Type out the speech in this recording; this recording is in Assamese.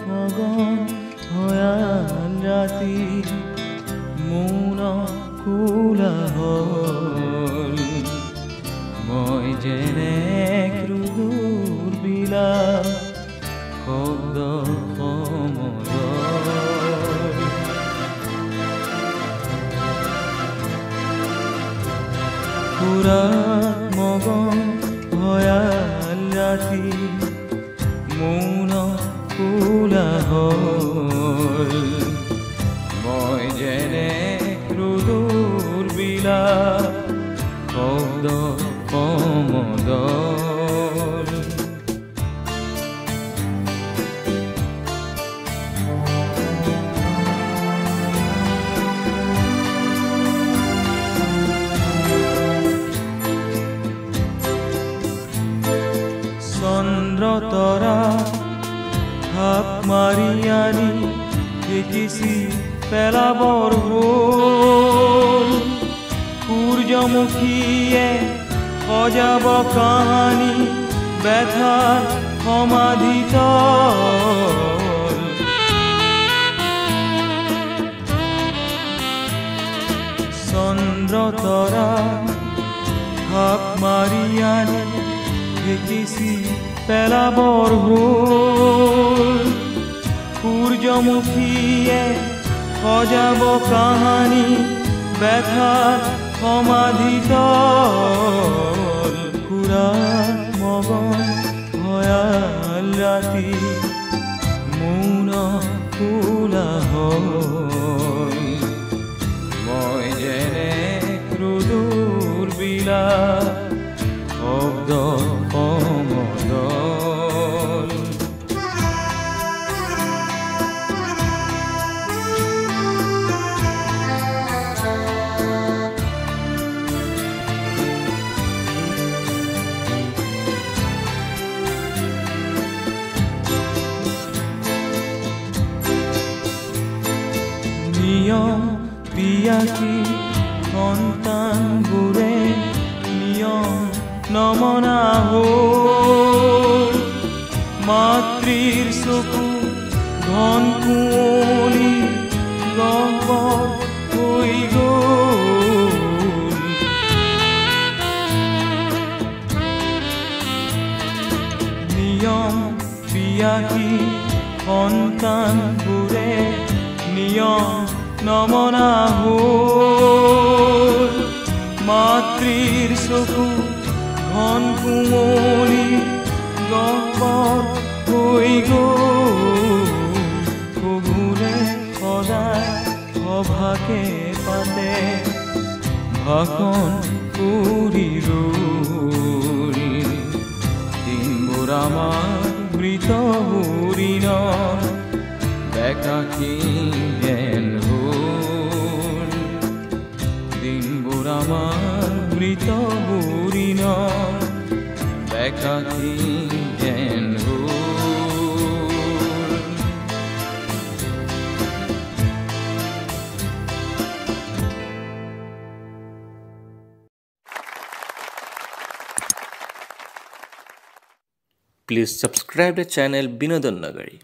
মগন ভয়াল ৰাতি মৌন কোলাহল মই যেনে ক্ৰুৰ বিলাপ শব্দ সমদল পুৰাত মগন ভয়াল ৰাতি মৌন কোলাহল মই যেনে ক্ৰুৰ বিলাপ শব্দ সমদল চন্দ্ৰ তৰা হাপ মাৰি আনি দেখিছি পেলাবৰ হ'ল সূৰ্যমুখীয়ে সজাব কাহানি ব্যথাৰ সমাধিতল চন্দ্ৰ তৰা হাপ মাৰি আনি দেখিছি পেলাবৰ হ'ল সূৰ্যমুখীয়ে সজাব কাহানি ব্যথাৰ সমাধিতল পুৰাত মগন ভয়াল ৰাতি মৌন কোলাহল মই যেনে ক্ৰুৰ বিলাপ শব্দ সমদল নিয়ম পিয়াসী সন্তানবোৰে নিয়ম নমনা হ'ল মাতৃৰ চকু ঘন কুঁৱলী গহ্বৰ হৈ গ'ল নিয়ম পিয়াসী সন্তানবোৰে নিয়ম নমনা হ'ল মাতৃৰ চকু ঘন কুঁৱলী গহ্বৰ হৈ গ'ল শহুৰে সদায় সভাকে পাতে ভাষণ কৰি ৰ'ল দিনবোৰ আমাৰ মৃত হৰিণ বেকাকী যেন হ'ল দিনবোৰ আমাৰ মৃত হৰিণ বেকাকী যেন হ'ল Please subscribe the channel Binodon Nagari.